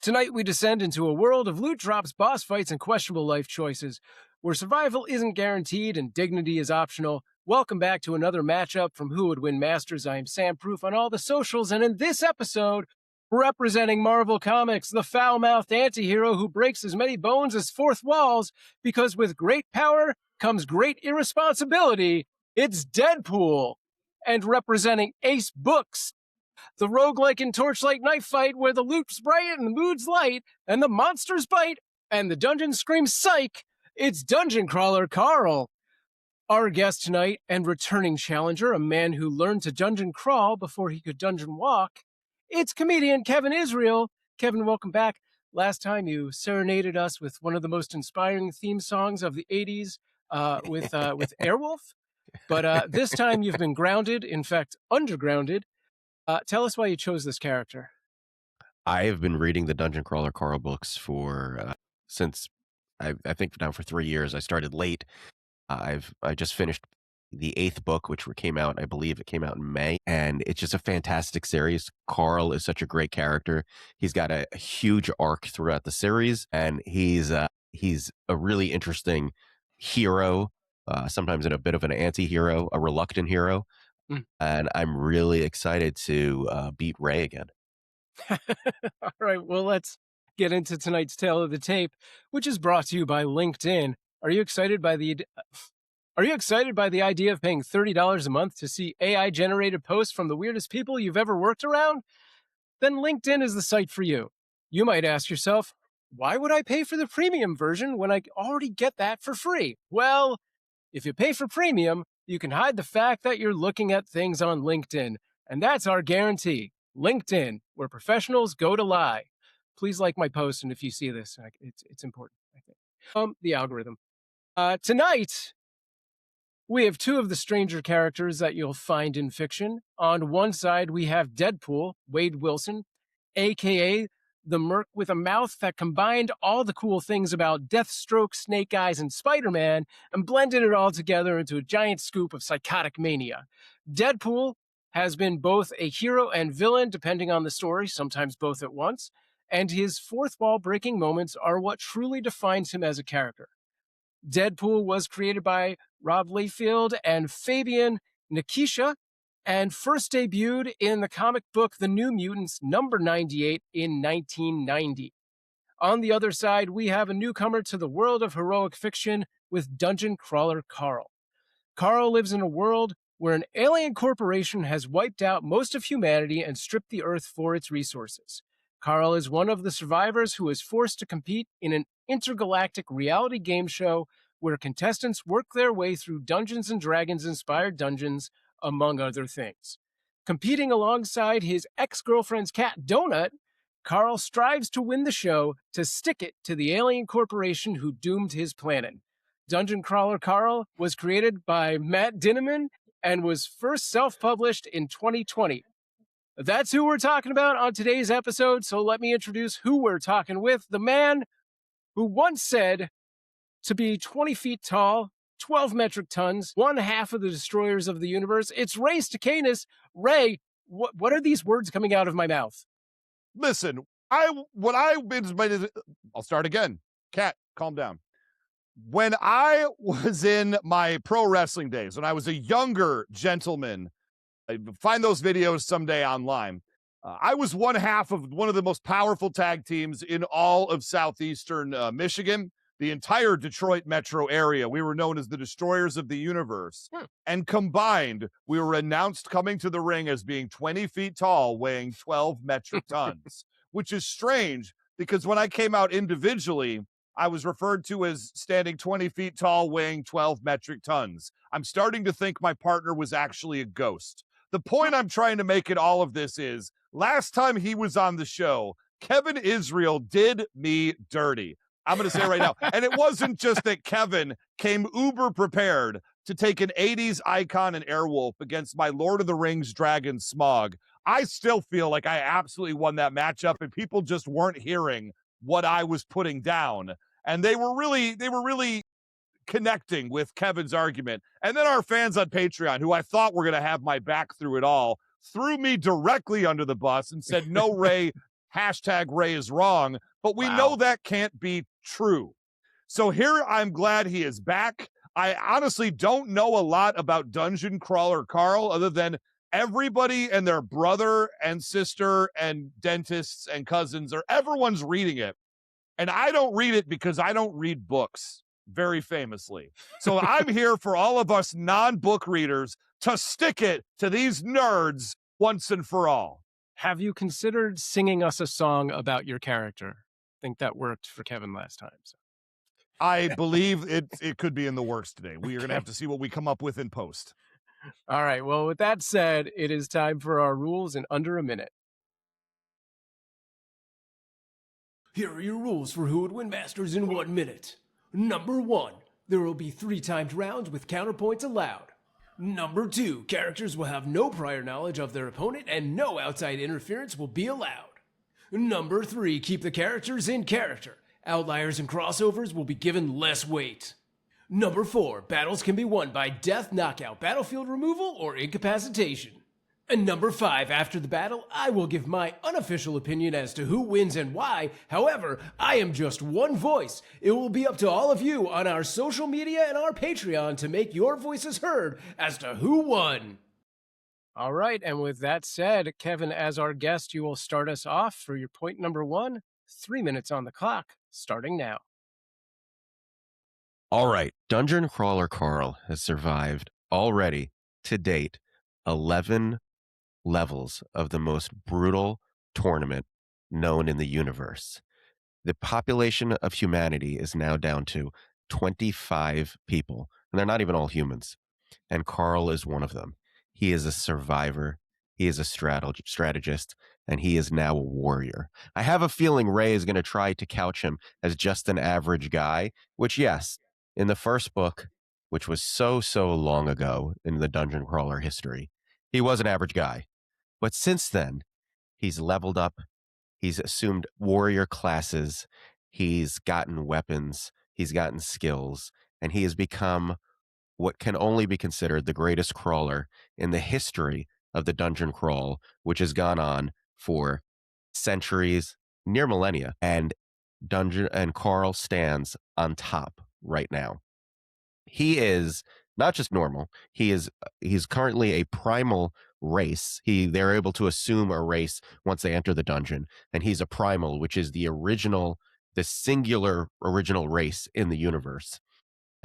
Tonight, we descend into a world of loot drops, boss fights, and questionable life choices, where survival isn't guaranteed and dignity is optional. Welcome back to another matchup from Who Would Win Masters. I am Sam Proof on all the socials, and in this episode, representing Marvel Comics, the foul-mouthed anti-hero who breaks as many bones as fourth walls, because with great power comes great irresponsibility, it's DeadPool. And representing Ace Books, the roguelike and torchlight knife fight where the loot's bright and the mood's light, and the monsters bite, and the dungeon screams psych, it's Dungeon Crawler Carl. Our guest tonight and returning challenger, a man who learned to dungeon crawl before he could dungeon walk, it's comedian Kevin Israel. Kevin, welcome back. Last time you serenaded us with one of the most inspiring theme songs of the 80s with Airwolf, but this time you've been grounded, in fact, undergrounded. Tell us why you chose this character. I have been reading the Dungeon Crawler Carl books since I think now for 3 years. I started late. I just finished the 8th book, which came out, I believe it came out in May, and it's just a fantastic series. Carl is such a great character. He's got a huge arc throughout the series, and he's a really interesting hero, sometimes in a bit of an anti-hero, a reluctant hero. And I'm really excited to beat Ray again. All right, well, let's get into tonight's tale of the tape, which is brought to you by LinkedIn. Are you excited by the idea of paying $30 a month to see AI-generated posts from the weirdest people you've ever worked around? Then LinkedIn is the site for you. You might ask yourself, why would I pay for the premium version when I already get that for free? Well, if you pay for premium, you can hide the fact that you're looking at things on LinkedIn. And that's our guarantee. LinkedIn, where professionals go to lie. Please like my post, and if you see this, it's important, I think. The algorithm. Tonight, we have two of the stranger characters that you'll find in fiction. On one side, we have DeadPool, Wade Wilson, a.k.a. the Merc with a mouth that combined all the cool things about Deathstroke, Snake Eyes, and Spider-Man and blended it all together into a giant scoop of psychotic mania. DeadPool has been both a hero and villain, depending on the story, sometimes both at once, and his fourth wall breaking moments are what truly defines him as a character. DeadPool was created by Rob Liefeld and Fabian Nikisha, and first debuted in the comic book The New Mutants number 98 in 1990. On the other side, we have a newcomer to the world of heroic fiction with Dungeon Crawler Carl. Carl lives in a world where an alien corporation has wiped out most of humanity and stripped the Earth for its resources. Carl is one of the survivors who is forced to compete in an intergalactic reality game show where contestants work their way through Dungeons & Dragons-inspired dungeons, among other things. Competing alongside his ex-girlfriend's cat, Donut, Carl strives to win the show to stick it to the alien corporation who doomed his planet. Dungeon Crawler Carl was created by Matt Dinneman and was first self-published in 2020. That's who we're talking about on today's episode, so let me introduce who we're talking with, the man who once said to be 20 feet tall, 12 metric tons, one half of the destroyers of the universe. It's Ray Stacanis. Ray, what are these words coming out of my mouth? Listen, I'll start again. Cat, calm down. When I was in my pro wrestling days, when I was a younger gentleman, find those videos someday online. I was one half of one of the most powerful tag teams in all of southeastern Michigan. The entire Detroit metro area. We were known as the Destroyers of the Universe. And combined, we were announced coming to the ring as being 20 feet tall, weighing 12 metric tons, which is strange because when I came out individually, I was referred to as standing 20 feet tall, weighing 12 metric tons. I'm starting to think my partner was actually a ghost. The point I'm trying to make in all of this is, last time he was on the show, Kevin Israel did me dirty. I'm going to say right now. And it wasn't just that Kevin came uber prepared to take an 80s icon and Airwolf against my Lord of the Rings dragon Smog. I still feel like I absolutely won that matchup, and people just weren't hearing what I was putting down. And they were really connecting with Kevin's argument. And then our fans on Patreon, who I thought were going to have my back through it all, threw me directly under the bus and said, no, Ray, hashtag Ray is wrong, but we know that can't be true. So here I'm glad he is back. I honestly don't know a lot about Dungeon Crawler Carl other than everybody and their brother and sister and dentists and cousins or everyone's reading it. And I don't read it because I don't read books, very famously. So I'm here for all of us non-book readers to stick it to these nerds once and for all. Have you considered singing us a song about your character? I think that worked for Kevin last time. So. I believe it could be in the works today. We are going to have to see what we come up with in post. All right. Well, with that said, it is time for our rules in under a minute. Here are your rules for Who Would Win Masters in 1 minute. Number 1, there will be 3 timed rounds with counterpoints allowed. Number 2, characters will have no prior knowledge of their opponent and no outside interference will be allowed. Number 3, keep the characters in character. Outliers and crossovers will be given less weight. Number 4, battles can be won by death, knockout, battlefield removal, or incapacitation. And number 5, after the battle, I will give my unofficial opinion as to who wins and why. However, I am just one voice. It will be up to all of you on our social media and our Patreon to make your voices heard as to who won. All right. And with that said, Kevin, as our guest, you will start us off for your point number 1. 3 minutes on the clock, starting now. All right. Dungeon Crawler Carl has survived already to date 11 levels of the most brutal tournament known in the universe. The population of humanity is now down to 25 people, and they're not even all humans. And Carl is one of them. He is a survivor. He is a strategist, and he is now a warrior. I have a feeling Ray is going to try to couch him as just an average guy, which, yes, in the first book, which was so long ago in the Dungeon Crawler history, he was an average guy. But since then, he's leveled up. He's assumed warrior classes. He's gotten weapons. He's gotten skills. And he has become what can only be considered the greatest crawler in the history of the dungeon crawl, which has gone on for centuries, near millennia. And Carl stands on top right now. He is not just normal. He's currently a primal race. They're able to assume a race once they enter the dungeon, and he's a primal, which is the singular original race in the universe.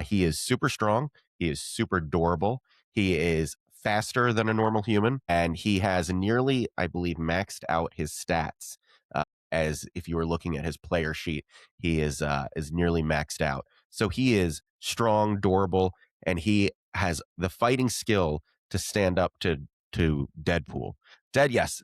He is super strong. He is super durable. He is faster than a normal human, and he has nearly, I believe, maxed out his stats. As if you were looking at his player sheet, he is nearly maxed out. So he is strong, durable, and he has the fighting skill to stand up to DeadPool.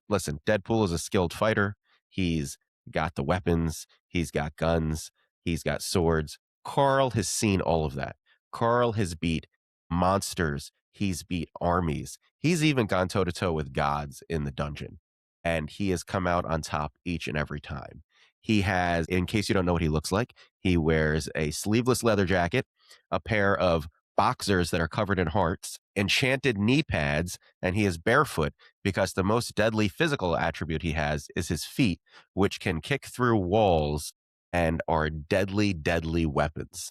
Listen, DeadPool is a skilled fighter. He's got the weapons. He's got guns. He's got swords. Carl has seen all of that. Carl has beat monsters. He's beat armies. He's even gone toe-to-toe with gods in the dungeon. And he has come out on top each and every time. He has, in case you don't know what he looks like, he wears a sleeveless leather jacket, a pair of boxers that are covered in hearts, enchanted knee pads, and he is barefoot because the most deadly physical attribute he has is his feet, which can kick through walls and are deadly weapons.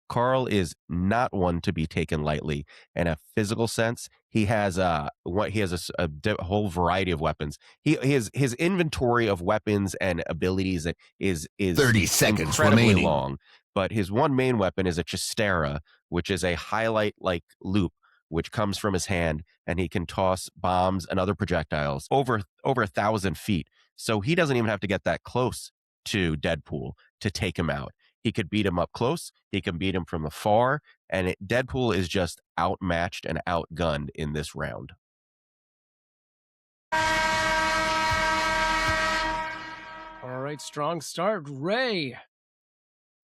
Carl is not one to be taken lightly in a physical sense. He has a whole variety of weapons. His inventory of weapons and abilities is 30 seconds incredibly remaining. long. But his one main weapon is a chistera, which is a highlight-like loop which comes from his hand, and he can toss bombs and other projectiles over 1,000 feet. So he doesn't even have to get that close to DeadPool to take him out. He could beat him up close. He can beat him from afar. And DeadPool is just outmatched and outgunned in this round. All right, strong start. Ray,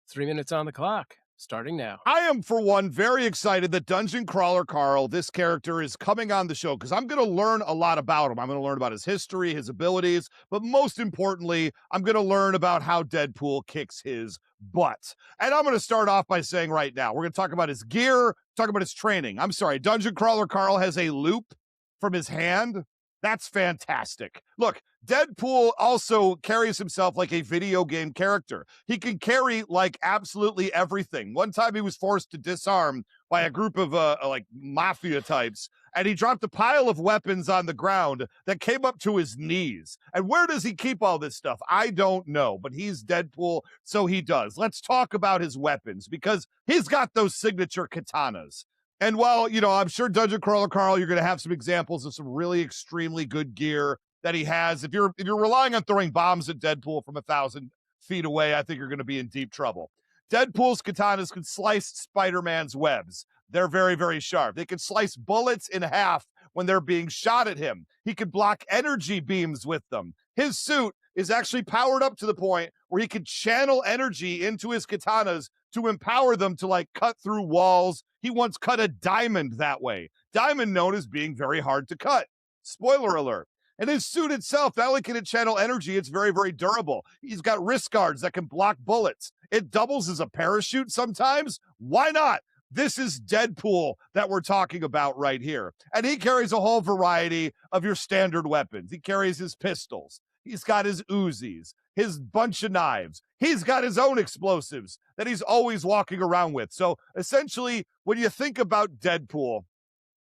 3 minutes on the clock, starting now. I am, for one, very excited that Dungeon Crawler Carl, this character, is coming on the show because I'm going to learn a lot about him. I'm going to learn about his history, his abilities, but most importantly, I'm going to learn about how DeadPool kicks his butt. And I'm going to start off by saying right now, we're going to talk about his gear, talk about his training. I'm sorry, Dungeon Crawler Carl has a loop from his hand That's fantastic. Look, Deadpool also carries himself like a video game character. He can carry like absolutely everything. One time he was forced to disarm by a group of like mafia types, and he dropped a pile of weapons on the ground that came up to his knees. And where does he keep all this stuff? I don't know, but he's Deadpool, so he does. Let's talk about his weapons, because he's got those signature katanas. And while, I'm sure Dungeon Crawler Carl, you're going to have some examples of some really extremely good gear that he has. If you're relying on throwing bombs at Deadpool from 1,000 feet away, I think you're going to be in deep trouble. Deadpool's katanas can slice Spider-Man's webs. They're very, very sharp. They can slice bullets in half when they're being shot at him. He can block energy beams with them. His suit is actually powered up to the point where he can channel energy into his katanas to empower them to like cut through walls. He once cut a diamond that way. Diamond known as being very hard to cut. Spoiler alert. And his suit itself, not only can it channel energy, it's very, very durable. He's got wrist guards that can block bullets. It doubles as a parachute sometimes. Why not? This is Deadpool that we're talking about right here. And he carries a whole variety of your standard weapons. He carries his pistols. He's got his Uzis, his bunch of knives. He's got his own explosives that he's always walking around with. So essentially, when you think about Deadpool,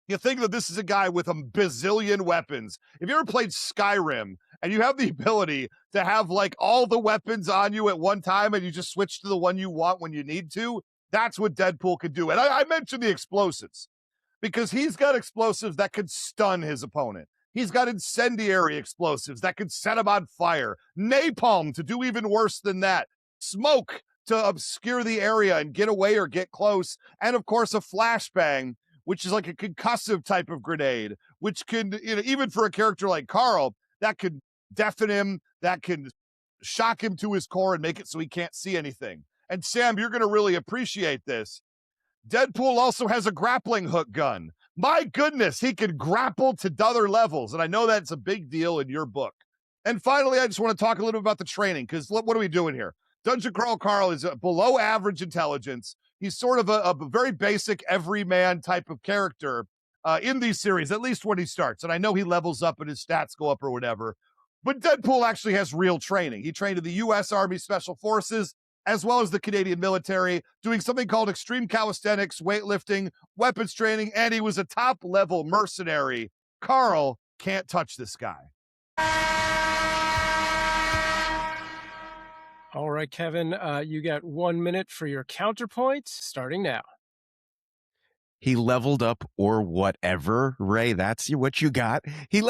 you think that this is a guy with a bazillion weapons. If you ever played Skyrim and you have the ability to have like all the weapons on you at one time and you just switch to the one you want when you need to, that's what Deadpool could do. And I mentioned the explosives because he's got explosives that could stun his opponent. He's got incendiary explosives that could set him on fire. Napalm to do even worse than that. Smoke to obscure the area and get away or get close. And of course, a flashbang, which is like a concussive type of grenade, which can, even for a character like Carl, that could deafen him, that can shock him to his core and make it so he can't see anything. And Sam, you're going to really appreciate this. Deadpool also has a grappling hook gun. My goodness, he can grapple to other levels. And I know that's a big deal in your book. And finally, I just want to talk a little bit about the training, because what are we doing here? Dungeon Crawl Carl is a below average intelligence. He's sort of a very basic everyman type of character in these series, at least when he starts. And I know he levels up and his stats go up or whatever. But Deadpool actually has real training. He trained in the U.S. Army Special Forces, as well as the Canadian military, doing something called extreme calisthenics, weightlifting, weapons training, and he was a top-level mercenary. Carl can't touch this guy. All right, Kevin, you got 1 minute for your counterpoint, starting now. He leveled up or whatever, Ray. That's what you got. He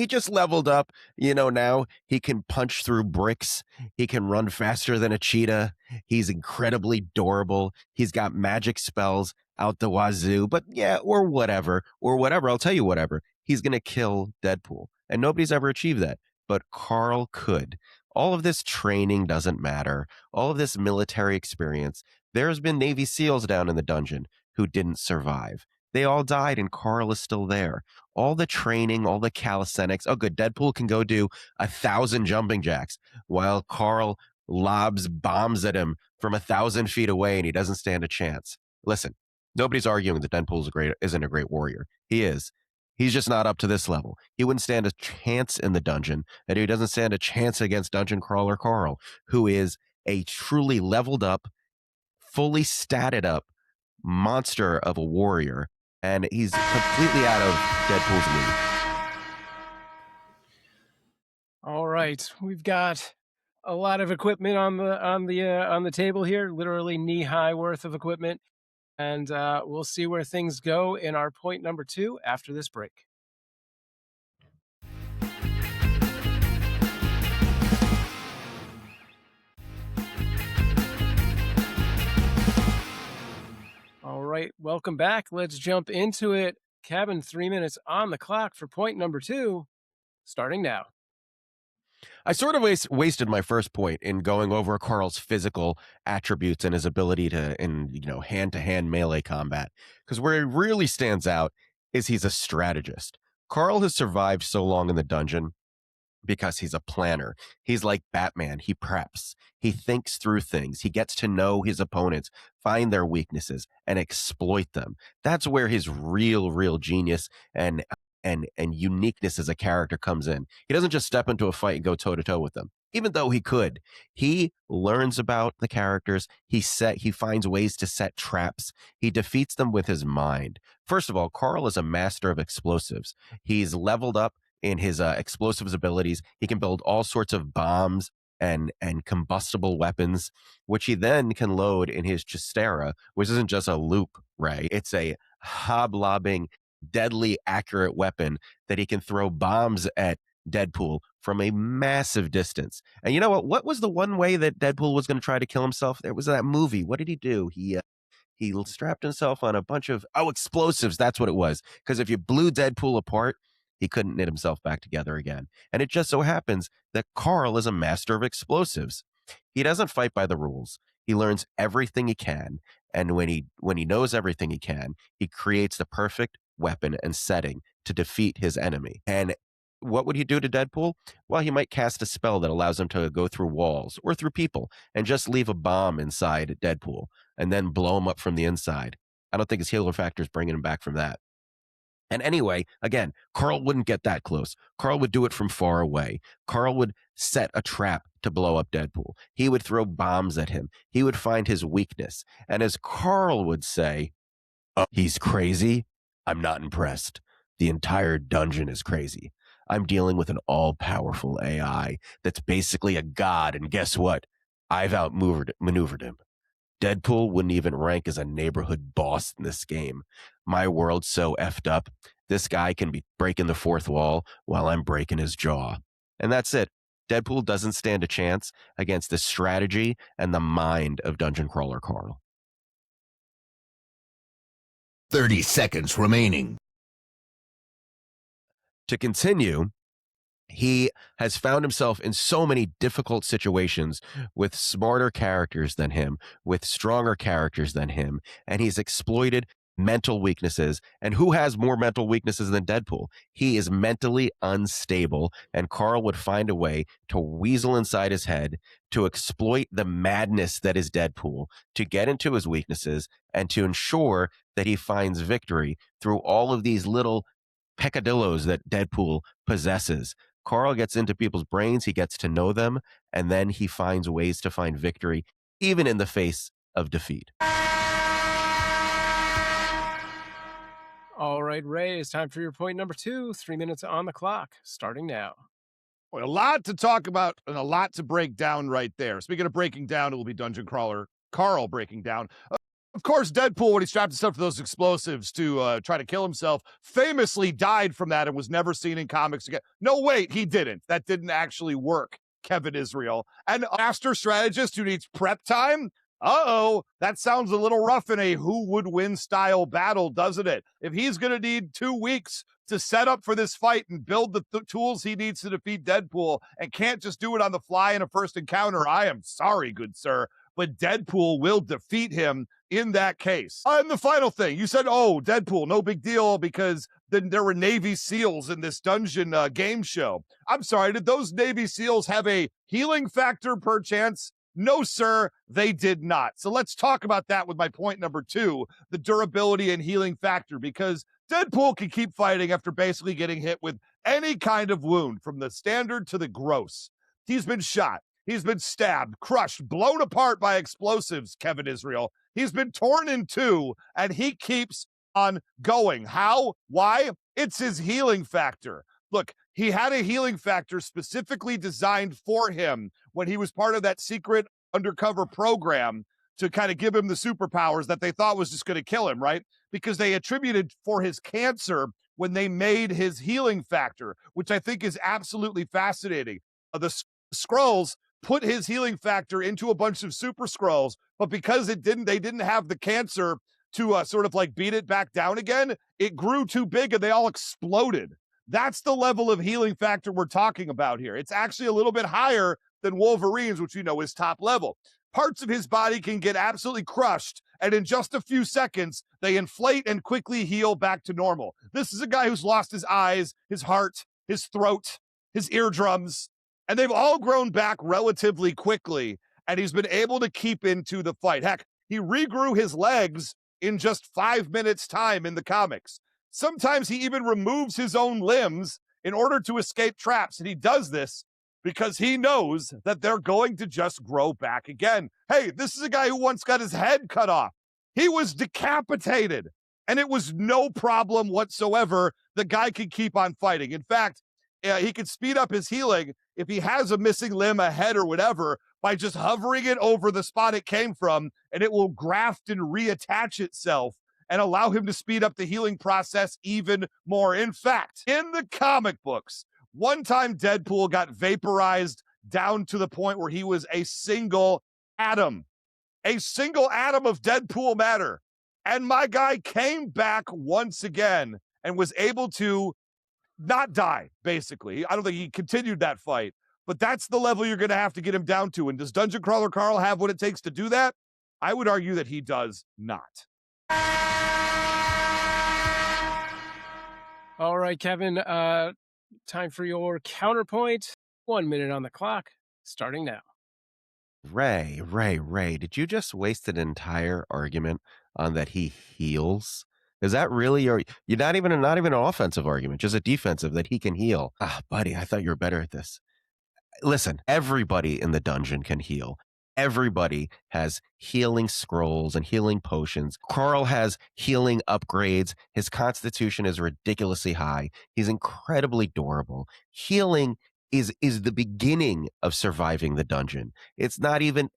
just leveled up. Now he can punch through bricks. He can run faster than a cheetah. He's incredibly durable. He's got magic spells out the wazoo. But yeah, or whatever. I'll tell you whatever. He's going to kill Deadpool. And nobody's ever achieved that. But Carl could. All of this training doesn't matter. All of this military experience. There's been Navy SEALs down in the dungeon who didn't survive. They all died and Carl is still there. All the training, all the calisthenics. Oh, good. Deadpool can go do 1,000 jumping jacks while Carl lobs bombs at him from 1,000 feet away and he doesn't stand a chance. Listen, nobody's arguing that Deadpool isn't a great warrior. He is. He's just not up to this level. He wouldn't stand a chance in the dungeon, and he doesn't stand a chance against Dungeon Crawler Carl, who is a truly leveled up, fully statted up monster of a warrior, and he's completely out of Deadpool's league. All right, we've got a lot of equipment on the table here, literally knee-high worth of equipment, and we'll see where things go in our point number 2 after this break. All right, welcome back. Let's jump into it. Kevin, 3 minutes on the clock for point number 2, starting now. I sort of wasted my first point in going over Carl's physical attributes and his ability in hand-to-hand melee combat, because where he really stands out is he's a strategist. Carl has survived so long in the dungeon because he's a planner. He's like Batman. He preps. He thinks through things. He gets to know his opponents, find their weaknesses, and exploit them. That's where his real genius and and uniqueness as a character comes in. He doesn't just step into a fight and go toe to toe with them, even though he could. He learns about the characters. He finds ways to set traps. He defeats them with his mind. First of all, Carl is a master of explosives. He's leveled up in his explosives abilities. He can build all sorts of bombs and combustible weapons, which he then can load in his Chistera, which isn't just a loop, right? It's a hoblobbing, deadly accurate weapon that he can throw bombs at Deadpool from a massive distance. And you know what? What was the one way that Deadpool was going to try to kill himself? There was that movie. What did he do? He strapped himself on a bunch of explosives. That's what it was. Because if you blew Deadpool apart, he couldn't knit himself back together again. And it just so happens that Carl is a master of explosives. He doesn't fight by the rules. He learns everything he can, and when he knows everything he can, he creates the perfect weapon and setting to defeat his enemy. And what would he do to Deadpool? Well, he might cast a spell that allows him to go through walls or through people and just leave a bomb inside Deadpool and then blow him up from the inside. I don't think his healer factor is bringing him back from that. And anyway, again, Carl wouldn't get that close. Carl would do it from far away. Carl would set a trap to blow up Deadpool. He would throw bombs at him. He would find his weakness. And as Carl would say, he's crazy. I'm not impressed. The entire dungeon is crazy. I'm dealing with an all-powerful AI that's basically a god. And guess what? I've outmaneuvered him. Deadpool wouldn't even rank as a neighborhood boss in this game. My world's so effed up. This guy can be breaking the fourth wall while I'm breaking his jaw. And that's it. Deadpool doesn't stand a chance against the strategy and the mind of Dungeon Crawler Carl. 30 seconds remaining. To continue, he has found himself in so many difficult situations with smarter characters than him, with stronger characters than him, and he's exploited mental weaknesses. And who has more mental weaknesses than Deadpool? He is mentally unstable, and Carl would find a way to weasel inside his head, to exploit the madness that is Deadpool, to get into his weaknesses, and to ensure that he finds victory through all of these little peccadillos that Deadpool possesses. Carl gets into people's brains, he gets to know them, and then he finds ways to find victory, even in the face of defeat. All right, Ray, it's time for your point number 2. 3 minutes on the clock, starting now. Well, a lot to talk about and a lot to break down right there. Speaking of breaking down, it will be Dungeon Crawler Carl breaking down. Of course, Deadpool, when he strapped himself to those explosives to try to kill himself, famously died from that and was never seen in comics again. No, wait, he didn't. That didn't actually work, Kevin Israel. And master strategist who needs prep time? That sounds a little rough in a who would win style battle, doesn't it? If he's going to need 2 weeks to set up for this fight and build the tools he needs to defeat Deadpool and can't just do it on the fly in a first encounter, I am sorry, good sir, but Deadpool will defeat him in that case. And the final thing, you said, Deadpool, no big deal because then there were Navy SEALs in this dungeon game show. I'm sorry, did those Navy SEALs have a healing factor perchance? No, sir, they did not. So let's talk about that with my point number 2, the durability and healing factor, because Deadpool can keep fighting after basically getting hit with any kind of wound, from the standard to the gross. He's been shot. He's been stabbed, crushed, blown apart by explosives, Kevin Israel. He's been torn in two, and he keeps on going. How? Why? It's his healing factor. Look, he had a healing factor specifically designed for him when he was part of that secret undercover program to kind of give him the superpowers that they thought was just going to kill him, right? Because they attributed for his cancer when they made his healing factor, which I think is absolutely fascinating. The Skrulls put his healing factor into a bunch of super Skrulls, but because they didn't have the cancer to sort of like beat it back down again, it grew too big and they all exploded. That's the level of healing factor we're talking about here. It's actually a little bit higher than Wolverine's, which you know is top level. Parts of his body can get absolutely crushed, and in just a few seconds, they inflate and quickly heal back to normal. This is a guy who's lost his eyes, his heart, his throat, his eardrums, and they've all grown back relatively quickly, and he's been able to keep into the fight. Heck, he regrew his legs in just 5 minutes' time in the comics. Sometimes he even removes his own limbs in order to escape traps. And he does this because he knows that they're going to just grow back again. Hey, this is a guy who once got his head cut off. He was decapitated, and it was no problem whatsoever. The guy could keep on fighting. In fact, he could speed up his healing if he has a missing limb, a head, or whatever, by just hovering it over the spot it came from, and it will graft and reattach itself and allow him to speed up the healing process even more. In fact, in the comic books, one time DeadPool got vaporized down to the point where he was a single atom of DeadPool matter. And my guy came back once again and was able to not die, basically. I don't think he continued that fight, but that's the level you're going to have to get him down to. And does Dungeon Crawler Carl have what it takes to do that? I would argue that he does not. All right, Kevin, time for your counterpoint. 1 minute on the clock, starting now. Ray, did you just waste an entire argument on that he heals? Is that really you're not even an offensive argument, just a defensive that he can heal? Ah, buddy, I thought you were better at this. Listen, everybody in the dungeon can heal. Everybody has healing scrolls and healing potions. Carl has healing upgrades. His constitution is ridiculously high. He's incredibly durable. Healing is the beginning of surviving the dungeon. It's not even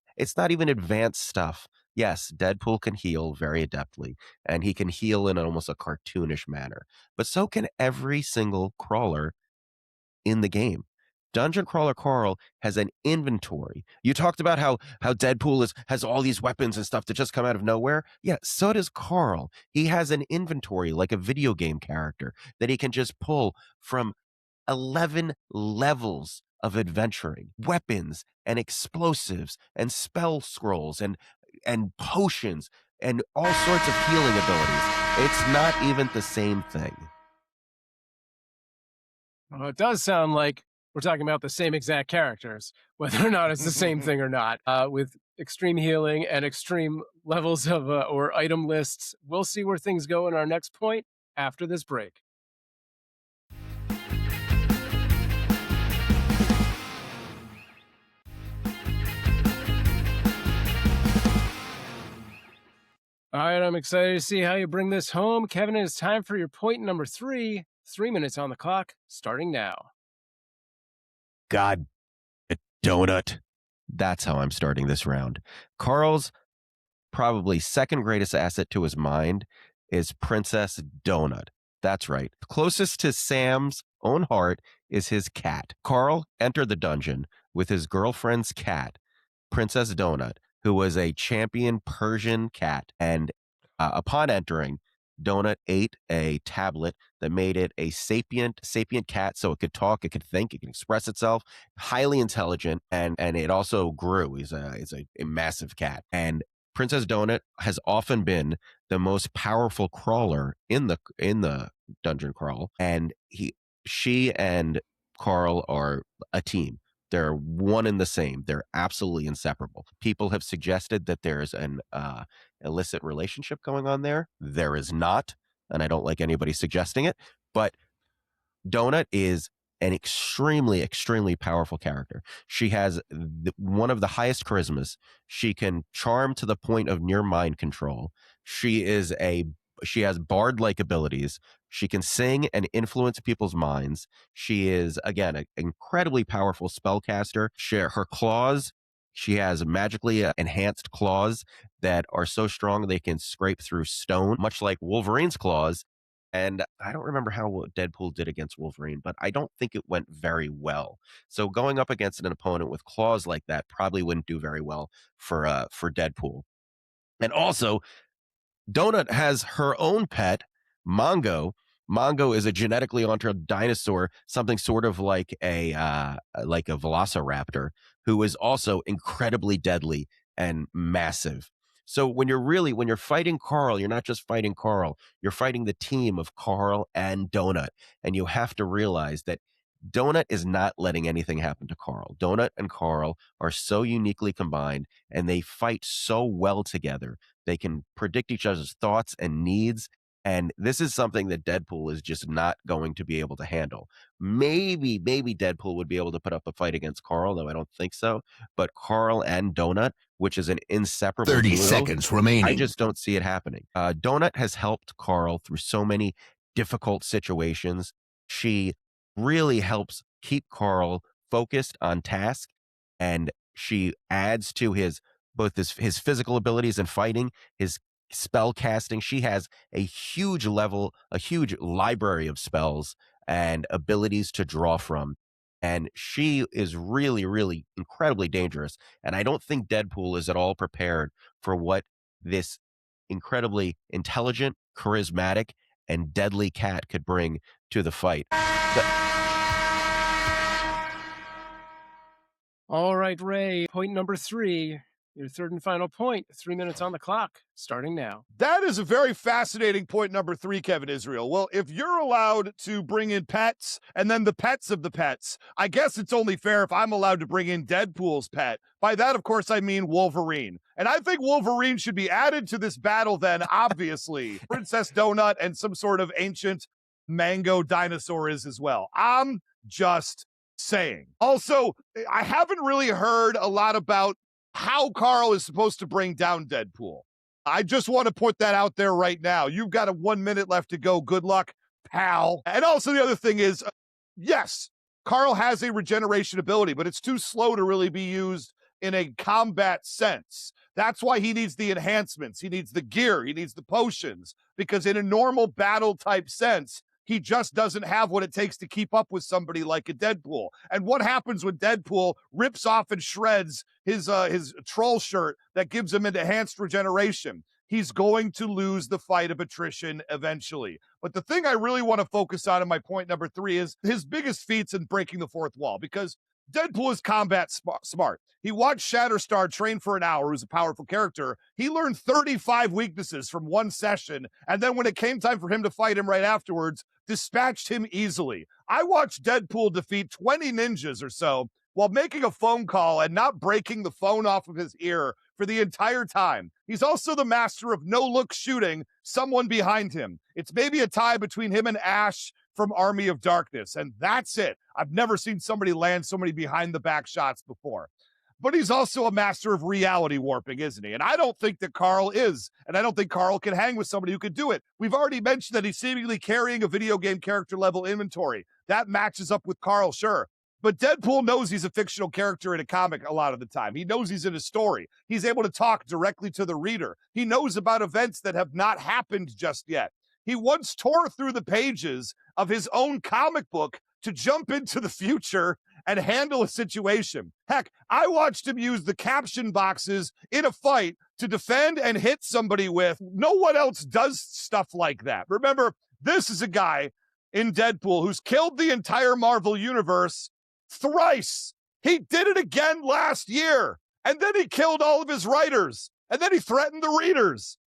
advanced stuff. Yes, DeadPool can heal very adeptly, and he can heal in almost a cartoonish manner. But so can every single crawler in the game. Dungeon Crawler Carl has an inventory. You talked about how DeadPool has all these weapons and stuff that just come out of nowhere. Yeah, so does Carl. He has an inventory like a video game character that he can just pull from 11 levels of adventuring, weapons and explosives and spell scrolls and potions and all sorts of healing abilities. It's not even the same thing. Well, it does sound like we're talking about the same exact characters, whether or not it's the same thing or not, with extreme healing and extreme levels of or item lists. We'll see where things go in our next point after this break. All right, I'm excited to see how you bring this home. Kevin, it's time for your point number 3. 3 minutes on the clock, starting now. God, a donut. That's how I'm starting this round. Carl's probably second greatest asset to his mind is Princess Donut. That's right. Closest to Sam's own heart is his cat. Carl entered the dungeon with his girlfriend's cat, Princess Donut, who was a champion Persian cat. And upon entering, Donut ate a tablet that made it a sapient cat, so it could talk, it could think, it could express itself, highly intelligent, and it also grew. He's a massive cat. And Princess Donut has often been the most powerful crawler in the dungeon crawl, and she and Carl are a team. They're one and the same. They're absolutely inseparable. People have suggested that there's an illicit relationship going on there. There is not, and I don't like anybody suggesting it, but Donut is an extremely, extremely powerful character. She has one of the highest charismas. She can charm to the point of near mind control. She has bard-like abilities. She can sing and influence people's minds. She is, again, an incredibly powerful spellcaster. Her claws, she has magically enhanced claws that are so strong they can scrape through stone, much like Wolverine's claws. And I don't remember how DeadPool did against Wolverine, but I don't think it went very well. So going up against an opponent with claws like that probably wouldn't do very well for DeadPool. And also, Donut has her own pet, Mongo. Mongo is a genetically altered dinosaur, something sort of like a velociraptor, who is also incredibly deadly and massive. So when you're fighting Carl, you're not just fighting Carl, you're fighting the team of Carl and Donut. And you have to realize that Donut is not letting anything happen to Carl. Donut and Carl are so uniquely combined, and they fight so well together. They can predict each other's thoughts and needs. And this is something that Deadpool is just not going to be able to handle. Maybe Deadpool would be able to put up a fight against Carl, though I don't think so. But Carl and Donut, which is an inseparable 30 duo, seconds I remaining. just don't see it happening. Donut has helped Carl through so many difficult situations. She really helps keep Carl focused on task, and she adds to his both his physical abilities in fighting, his spell casting. She has a huge library of spells and abilities to draw from. And she is really, really incredibly dangerous. And I don't think Deadpool is at all prepared for what this incredibly intelligent, charismatic, and deadly cat could bring to the fight. All right, Ray, point number 3. Your third and final point. 3 minutes on the clock, starting now. That is a very fascinating point number 3, Kevin Israel. Well, if you're allowed to bring in pets and then the pets of the pets, I guess it's only fair if I'm allowed to bring in Deadpool's pet. By that, of course, I mean Wolverine. And I think Wolverine should be added to this battle then, obviously. Princess Donut and some sort of ancient mango dinosaur is as well. I'm just saying. Also, I haven't really heard a lot about how Carl is supposed to bring down Deadpool. I just want to put that out there right now. You've got a 1 minute left to go. Good luck, pal. And also the other thing is, yes, Carl has a regeneration ability, but it's too slow to really be used in a combat sense. That's why he needs the enhancements. He needs the gear. He needs the potions, because in a normal battle type sense, he just doesn't have what it takes to keep up with somebody like a Deadpool. And what happens when Deadpool rips off and shreds his troll shirt that gives him an enhanced regeneration? He's going to lose the fight of attrition eventually. But the thing I really want to focus on in my point number 3 is his biggest feats in breaking the fourth wall, because Deadpool is combat smart. He watched Shatterstar train for an hour, who's a powerful character. He learned 35 weaknesses from one session, and then when it came time for him to fight him right afterwards, dispatched him easily. I watched Deadpool defeat 20 ninjas or so while making a phone call and not breaking the phone off of his ear for the entire time. He's also the master of no-look shooting someone behind him. It's maybe a tie between him and Ash from Army of Darkness, and that's it. I've never seen somebody land so many behind-the-back shots before. But he's also a master of reality warping, isn't he? And I don't think that Carl is, and I don't think Carl can hang with somebody who could do it. We've already mentioned that he's seemingly carrying a video game character-level inventory. That matches up with Carl, sure. But Deadpool knows he's a fictional character in a comic a lot of the time. He knows he's in a story. He's able to talk directly to the reader. He knows about events that have not happened just yet. He once tore through the pages of his own comic book to jump into the future and handle a situation. Heck, I watched him use the caption boxes in a fight to defend and hit somebody with. No one else does stuff like that. Remember, this is a guy in Deadpool who's killed the entire Marvel universe thrice. He did it again last year, and then he killed all of his writers, and then he threatened the readers.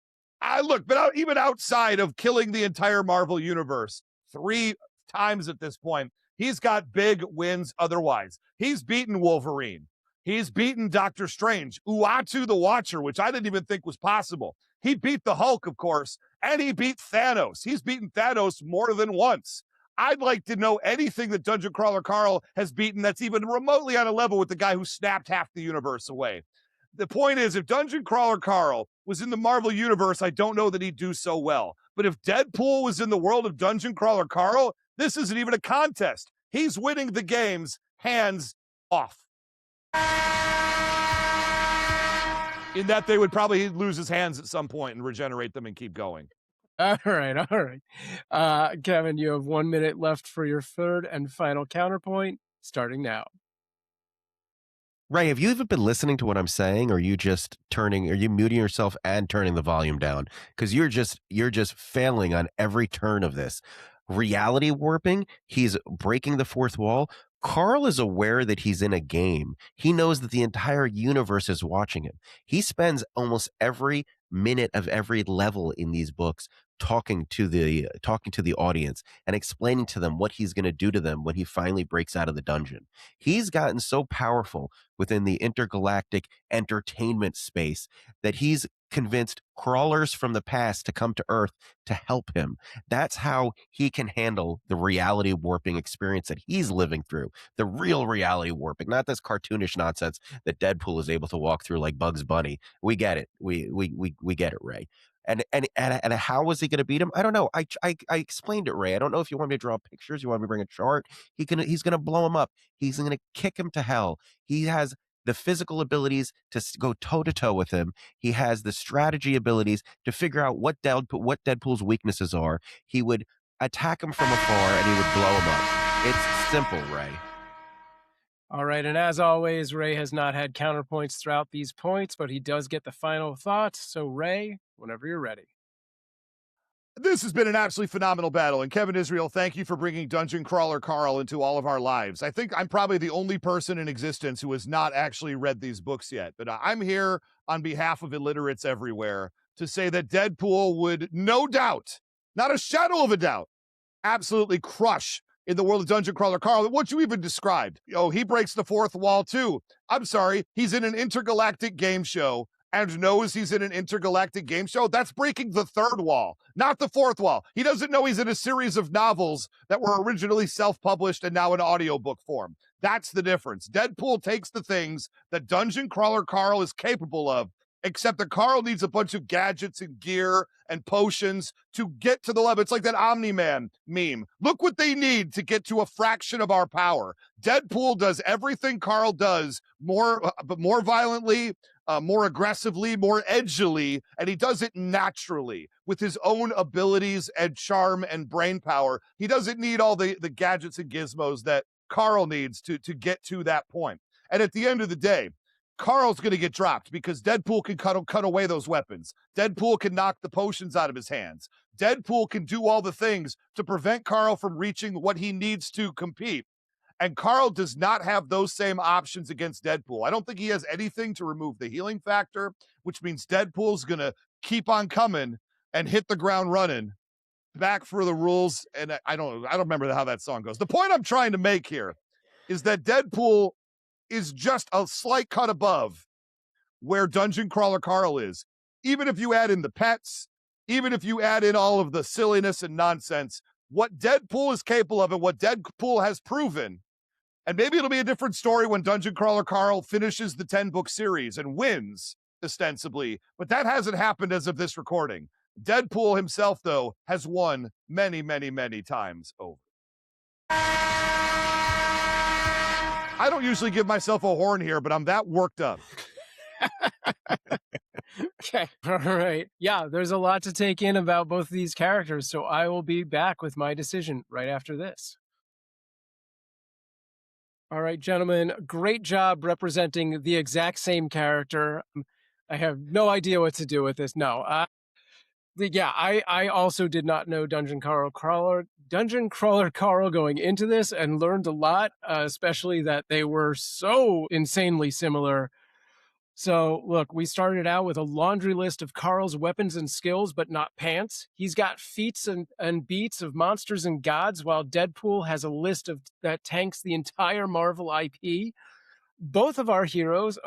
But even outside of killing the entire Marvel universe 3 times at this point, he's got big wins otherwise. He's beaten Wolverine. He's beaten Doctor Strange, Uatu the Watcher, which I didn't even think was possible. He beat the Hulk, of course, and he beat Thanos. He's beaten Thanos more than once. I'd like to know anything that Dungeon Crawler Carl has beaten that's even remotely on a level with the guy who snapped half the universe away. The point is, if Dungeon Crawler Carl was in the Marvel universe, I don't know that he'd do so well. But if Deadpool was in the world of Dungeon Crawler Carl, this isn't even a contest. He's winning the games hands off. In that they would probably lose his hands at some point and regenerate them and keep going. All right. Kevin, you have 1 minute left for your third and final counterpoint, starting now. Ray, have you even been listening to what I'm saying, or are you muting yourself and turning the volume down? Because you're just failing on every turn of this. Reality warping, he's breaking the fourth wall. Carl is aware that he's in a game. He knows that the entire universe is watching him. He spends almost every minute of every level in these books talking to the audience and explaining to them what he's going to do to them when he finally breaks out of the dungeon. He's gotten so powerful within the intergalactic entertainment space that he's convinced crawlers from the past to come to Earth to help him. That's how he can handle the reality warping experience that he's living through. The real reality warping, not this cartoonish nonsense that Deadpool is able to walk through like Bugs Bunny. We get it. We get it, Ray. And how was he going to beat him? I don't know. I explained it, Ray. I don't know if you want me to draw pictures. You want me to bring a chart? He's going to blow him up. He's going to kick him to hell. He has the physical abilities to go toe to toe with him. He has the strategy abilities to figure out what Deadpool's weaknesses are. He would attack him from afar and he would blow him up. It's simple, Ray. All right, and as always, Ray has not had counterpoints throughout these points, but he does get the final thought. So, Ray, whenever you're ready. This has been an absolutely phenomenal battle. And Kevin Israel, thank you for bringing Dungeon Crawler Carl into all of our lives. I think I'm probably the only person in existence who has not actually read these books yet. But I'm here on behalf of illiterates everywhere to say that Deadpool would no doubt, not a shadow of a doubt, absolutely crush in the world of Dungeon Crawler Carl. What you even described. Oh, he breaks the fourth wall too. I'm sorry. He's in an intergalactic game show and knows he's in an intergalactic game show. That's breaking the third wall, not the fourth wall. He doesn't know he's in a series of novels that were originally self-published and now in audiobook form. That's the difference. Deadpool takes the things that Dungeon Crawler Carl is capable of, except that Carl needs a bunch of gadgets and gear and potions to get to the level. It's like that Omni-Man meme. Look what they need to get to a fraction of our power. Deadpool does everything Carl does, but more violently, more aggressively, more edgily, and he does it naturally with his own abilities and charm and brain power. He doesn't need all the gadgets and gizmos that Carl needs to get to that point. And at the end of the day, Carl's going to get dropped because Deadpool can cut away those weapons. Deadpool can knock the potions out of his hands. Deadpool can do all the things to prevent Carl from reaching what he needs to compete. And Carl does not have those same options against Deadpool. I don't think he has anything to remove the healing factor, which means Deadpool's going to keep on coming and hit the ground running. Back for the rules. And I don't remember how that song goes. The point I'm trying to make here is that Deadpool is just a slight cut above where Dungeon Crawler Carl is. Even if you add in the pets, even if you add in all of the silliness and nonsense, what Deadpool is capable of and what Deadpool has proven, and maybe it'll be a different story when Dungeon Crawler Carl finishes the 10-book series and wins, ostensibly, but that hasn't happened as of this recording. Deadpool himself, though, has won many, many, many times over. I don't usually give myself a horn here, but I'm that worked up. Okay. All right. Yeah, there's a lot to take in about both of these characters, so I will be back with my decision right after this. All right, gentlemen, great job representing the exact same character. I have no idea what to do with this. No. I also did not know Dungeon Crawler Carl going into this and learned a lot, especially that they were so insanely similar. So, look, we started out with a laundry list of Carl's weapons and skills, but not pants. He's got feats and beats of monsters and gods, while Deadpool has a list that tanks the entire Marvel IP. Both of our heroes,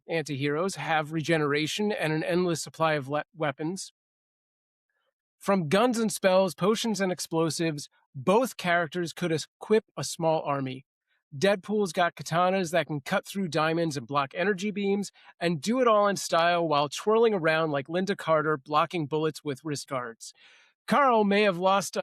anti-heroes, have regeneration and an endless supply of weapons. From guns and spells, potions and explosives, both characters could equip a small army. Deadpool's got katanas that can cut through diamonds and block energy beams, and do it all in style while twirling around like Linda Carter, blocking bullets with wrist guards. Carl may have lost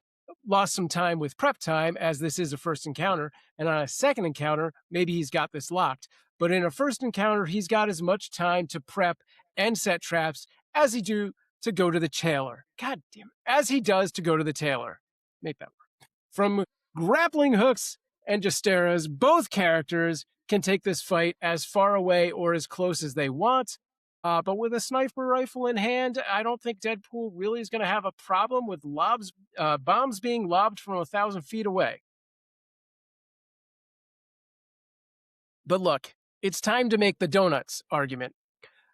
some time with prep time, as this is a first encounter, and on a second encounter, maybe he's got this locked. But in a first encounter, he's got as much time to prep and set traps as he do to go to the tailor. God damn it. As he does to go to the tailor. Make that work. From grappling hooks and Justeras, both characters can take this fight as far away or as close as they want. But with a sniper rifle in hand, I don't think Deadpool really is going to have a problem with bombs being lobbed from 1,000 feet away. But look, it's time to make the donuts argument.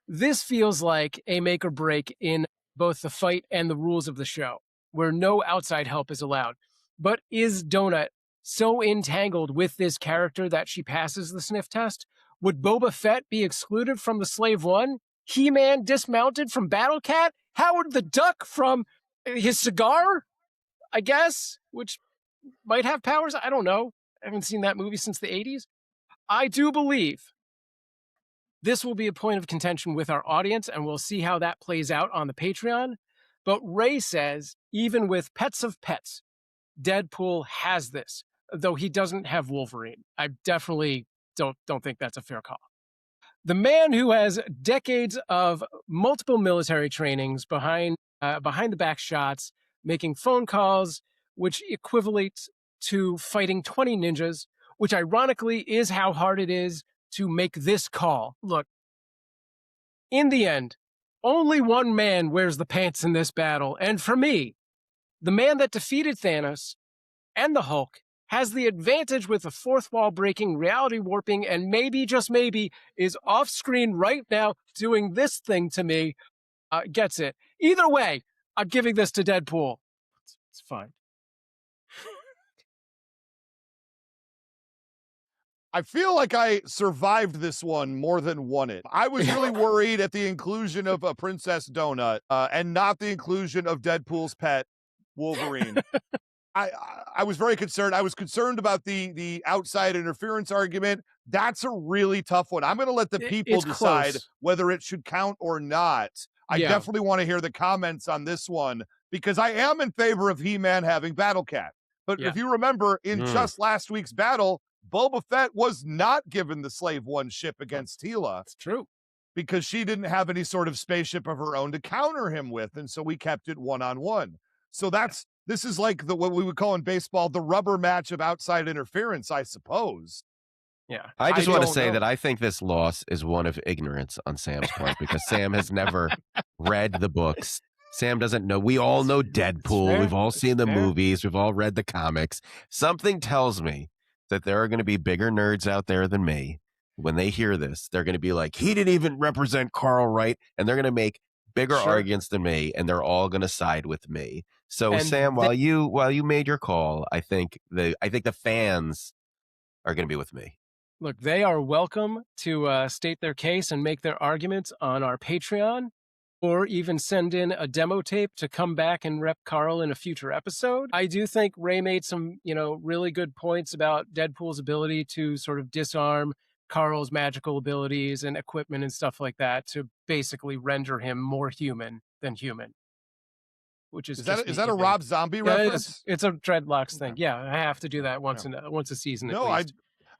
This feels like a make or break in both the fight and the rules of the show, where no outside help is allowed. But is Donut so entangled with this character that she passes the sniff test? Would Boba Fett be excluded from the Slave One? He-Man dismounted from Battle Cat, Howard the Duck from his cigar, I guess, which might have powers. I don't know. I haven't seen that movie since the 80s. I do believe this will be a point of contention with our audience, and we'll see how that plays out on the Patreon. But Ray says, even with Pets of Pets, DeadPool has this, though he doesn't have Wolverine. I definitely don't think that's a fair call. The man who has decades of multiple military trainings behind the back shots, making phone calls, which equivalates to fighting 20 ninjas, which ironically is how hard it is to make this call. Look, in the end, only one man wears the pants in this battle, and for me, the man that defeated Thanos and the Hulk has the advantage with the fourth wall breaking, reality warping, and maybe, just maybe, is off screen right now doing this thing to me, gets it. Either way, I'm giving this to DeadPool. It's fine. I feel like I survived this one more than won it. I was really worried at the inclusion of a Princess Donut and not the inclusion of Deadpool's pet, Wolverine. I was very concerned. I was concerned about the outside interference argument. That's a really tough one. I'm going to let the people decide whether it should count or not. I definitely want to hear the comments on this one because I am in favor of He-Man having Battle Cat. But if you remember, in just last week's battle, Boba Fett was not given the Slave One ship against Tila. It's true. Because she didn't have any sort of spaceship of her own to counter him with, and so we kept it one-on-one. So this is like what we would call in baseball the rubber match of outside interference, I suppose. Yeah. I just want to say that I think this loss is one of ignorance on Sam's part because Sam has never read the books. Sam doesn't know. We all know Deadpool. We've all seen the movies. We've all read the comics. Something tells me that there are going to be bigger nerds out there than me. When they hear this, they're going to be like, he didn't even represent Carl right. And they're going to make bigger arguments than me, and they're all going to side with me. So, and Sam, while you made your call, I think the fans are going to be with me. Look, they are welcome to state their case and make their arguments on our Patreon, or even send in a demo tape to come back and rep Carl in a future episode. I do think Ray made some, really good points about Deadpool's ability to sort of disarm Carl's magical abilities and equipment and stuff like that to basically render him more human than human. Which is that a Rob Zombie reference? It's a Dreadlocks thing. Yeah, I have to do that once a season. No, I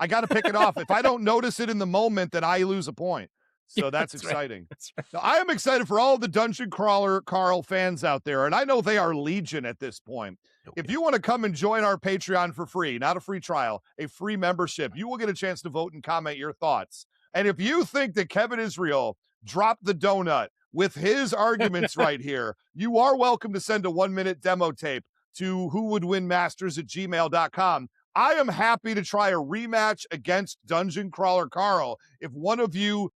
got to pick it off. If I don't notice it in the moment, then I lose a point. So that's exciting. Right. That's right. Now, I am excited for all the Dungeon Crawler Carl fans out there, and I know they are legion at this point. If you want to come and join our Patreon for free, not a free trial, a free membership, you will get a chance to vote and comment your thoughts. And if you think that Kevin Israel dropped the donut with his arguments right here, you are welcome to send a 1-minute demo tape to whowouldwinmasters@gmail.com. I am happy to try a rematch against Dungeon Crawler Carl if one of you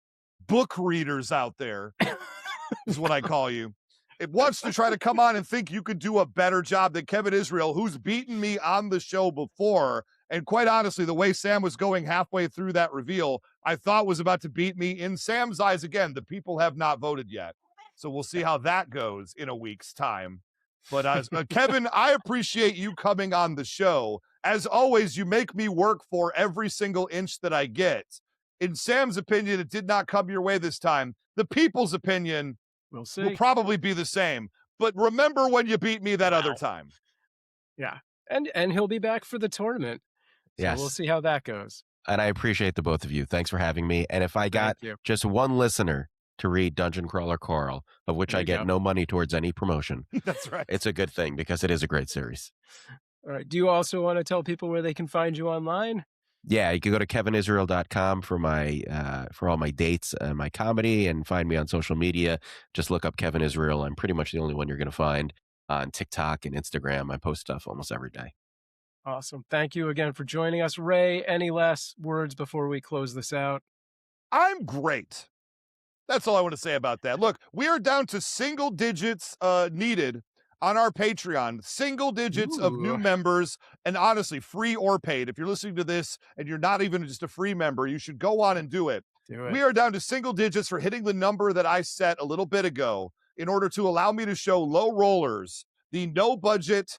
book readers out there is what I call you. It wants to try to come on and think you could do a better job than Kevin Israel, who's beaten me on the show before. And quite honestly, the way Sam was going halfway through that reveal, I thought was about to beat me in Sam's eyes again. The people have not voted yet. So we'll see how that goes in a week's time. But Kevin, I appreciate you coming on the show. As always, you make me work for every single inch that I get. In Sam's opinion, it did not come your way this time. The people's opinion we'll see. Will probably be the same. But remember when you beat me that other time. Yeah. And he'll be back for the tournament. So yes. We'll see how that goes. And I appreciate the both of you. Thanks for having me. And if I got just one listener to read Dungeon Crawler Carl, of which I get no money towards any promotion. That's right. It's a good thing because it is a great series. All right. Do you also want to tell people where they can find you online? Yeah, you can go to kevinisrael.com for for all my dates and my comedy, and find me on social media. Just look up Kevin Israel. I'm pretty much the only one you're going to find on TikTok and Instagram. I post stuff almost every day. Awesome. Thank you again for joining us. Ray, any last words before we close this out? I'm great. That's all I want to say about that. Look, we are down to single digits needed on our Patreon, single digits of new members, and honestly, free or paid. If you're listening to this and you're not even just a free member, you should go on and do it. Do it. We are down to single digits for hitting the number that I set a little bit ago in order to allow me to show Low Rollers, the no budget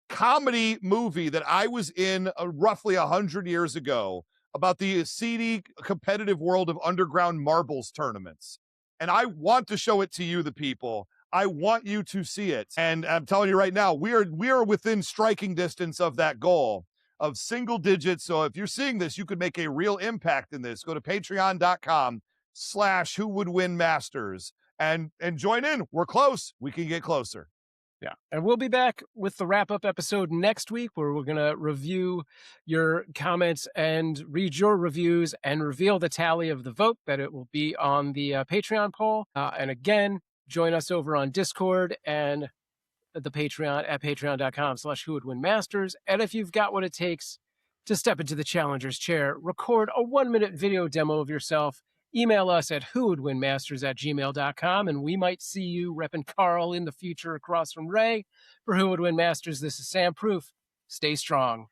comedy movie that I was in roughly 100 years ago about the seedy competitive world of underground marbles tournaments. And I want to show it to you, the people. I want you to see it. And I'm telling you right now, we are within striking distance of that goal of single digits. So if you're seeing this, you could make a real impact in this. Go to patreon.com/who would win masters and join in. We're close. We can get closer. Yeah. And we'll be back with the wrap up episode next week where we're going to review your comments and read your reviews and reveal the tally of the vote that it will be on the Patreon poll. And again, join us over on Discord and the Patreon at patreon.com/who-would-win-masters. And if you've got what it takes to step into the challenger's chair, record a 1-minute video demo of yourself. Email us at who-would-win-masters@gmail.com, and we might see you repping Carl in the future across from Ray. For Who Would Win Masters, this is Sam Proof. Stay strong.